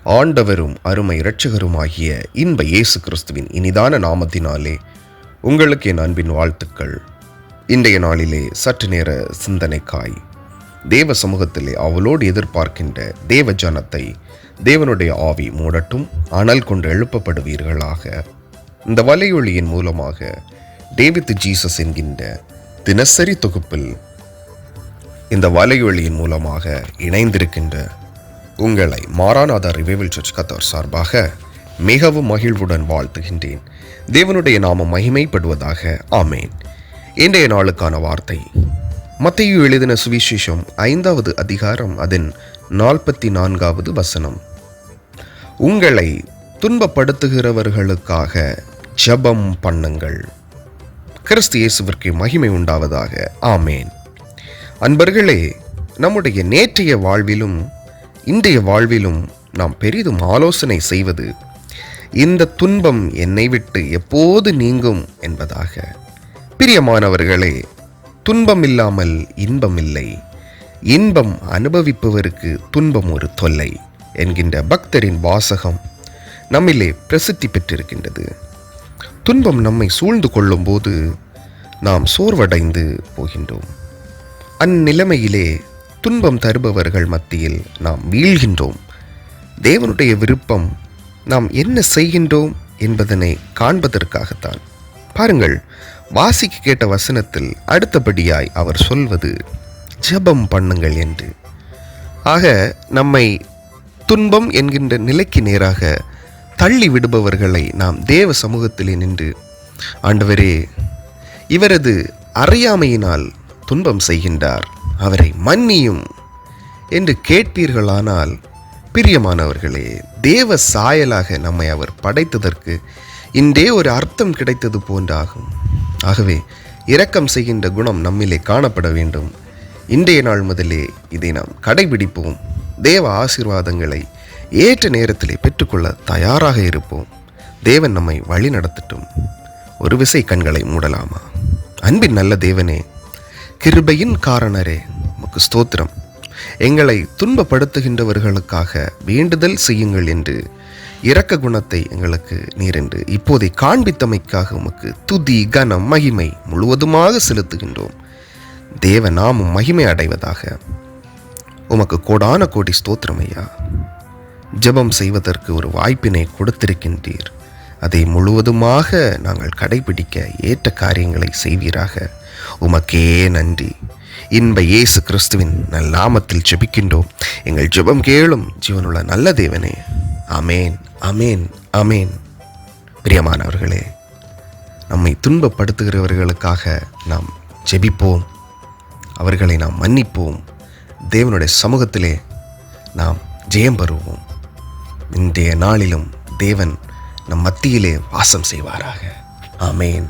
ஆண்டவரும் அருமை இரட்சகருமாகிய இன்ப இயேசு கிறிஸ்துவின் இனிதான நாமத்தினாலே உங்களுக்கு என் அன்பின் வாழ்த்துக்கள். இன்றைய நாளிலே சற்று நேர சிந்தனைக்காய் தேவ சமூகத்திலே அவளோடு எதிர்பார்க்கின்ற தேவ ஜனத்தை தேவனுடைய ஆவி மூடட்டும், அனல் கொண்டு எழுப்பப்படுவீர்களாக. இந்த வலையொலியின் மூலமாக டேவித் ஜீசஸ் என்கின்ற தினசரி தொகுப்பில் இந்த வலையொலியின் மூலமாக இணைந்திருக்கின்ற உங்களை மாராநாதா ரிவைவல் சர்ச் கத்தார் சார்பாக மிகவும் மகிழ்வுடன் வாழ்த்துகின்றேன். தேவனுடைய நாமம் மகிமைப்படுவதாக. ஆமேன். இன்றைய நாளுக்கான வார்த்தை மத்தேயு எழுதின சுவிசேஷம் 5வது அதிகாரம் அதன் 44வது வசனம். உங்களை துன்பப்படுத்துகிறவர்களுக்காக ஜெபம் பண்ணுங்கள். கிறிஸ்து இயேசுவிற்கு மகிமை உண்டாவதாக. ஆமேன். அன்பர்களே, நம்முடைய நேற்றைய வாழ்விலும் இன்றைய வாழ்விலும் நாம் பெரிதும் ஆலோசனை செய்வது இந்த துன்பம் என்னை விட்டு எப்போது நீங்கும் என்பதாக. பிரியமானவர்களே, துன்பம் இல்லாமல் இன்பம் இல்லை, இன்பம் அனுபவிப்பவருக்கு துன்பம் ஒரு தொல்லை என்கின்ற பக்தரின் வாசகம் நம்மிலே பிரசித்தி பெற்றிருக்கின்றது. துன்பம் நம்மை சூழ்ந்து கொள்ளும் போது நாம் சோர்வடைந்து போகின்றோம். அந்நிலைமையிலே துன்பம் தருபவர்கள் மத்தியில் நாம் வீழ்கின்றோம். தேவனுடைய விருப்பம் நாம் என்ன செய்கின்றோம் என்பதனை காண்பதற்காகத்தான். பாருங்கள், வாசிக்க கேட்ட வசனத்தில் அடுத்தபடியாய் அவர் சொல்வது ஜெபம் பண்ணுங்கள் என்று. ஆக நம்மை துன்பம் என்கின்ற நிலைக்கு நேராக தள்ளி விடுபவர்களை நாம் தேவ சமூகத்திலே நின்று, ஆண்டவரே, இவரது அறியாமையினால் துன்பம் செய்கின்றார், அவரை மன்னியும் என்று கேட்பீர்களானால், பிரியமானவர்களே, தேவ சாயலாக நம்மை அவர் படைத்ததற்கு இன்றே ஒரு அர்த்தம் கிடைத்தது போன்றாகும். ஆகவே இரக்கம் செய்கின்ற குணம் நம்மிலே காணப்பட வேண்டும். இன்றைய நாள் முதலே இதை நாம் கடைபிடிப்போம். தேவ ஆசீர்வாதங்களை ஏற்ற நேரத்திலே பெற்றுக்கொள்ள தயாராக இருப்போம். தேவன் நம்மை வழி நடத்தட்டும். ஒரு விசை கண்களை மூடலாமா? அன்பின் நல்ல தேவனே, கிருபையின் காரணரே, உமக்கு ஸ்தோத்திரம். எங்களை துன்பப்படுத்துகின்றவர்களுக்காக வேண்டுதல் செய்யுங்கள் என்று இரக்க குணத்தை எங்களுக்கு நீர் என்று இப்போதை காண்பித்தமைக்காக உமக்கு துதி கனம் மகிமை முழுவதுமாக செலுத்துகின்றோம். தேவ நாமம் மகிமை அடைவதாக. உமக்கு கோடான கோடி ஸ்தோத்திரம் ஐயா. ஜெபம் செய்வதற்கு ஒரு வாய்ப்பினை கொடுத்திருக்கின்றீர். அதை முழுவதுமாக நாங்கள் கடைபிடிக்க ஏற்ற காரியங்களை செய்வீராக. உமக்கே நன்றி. இன்ப இயேசு கிறிஸ்துவின் நல் நாமத்தில் ஜெபிக்கின்றோம். எங்கள் ஜெபம் கேளும் ஜீவனுள்ள நல்ல தேவனே. ஆமேன், ஆமேன், ஆமேன். பிரியமானவர்களே, நம்மை துன்பப்படுத்துகிறவர்களுக்காக நாம் ஜெபிப்போம், அவர்களை நாம் மன்னிப்போம். தேவனுடைய சமூகத்திலே நாம் ஜெயம் பெறுவோம். இன்றைய நாளிலும் தேவன் நம் மத்தியிலே வாசம் செய்வாராக. ஆமேன்.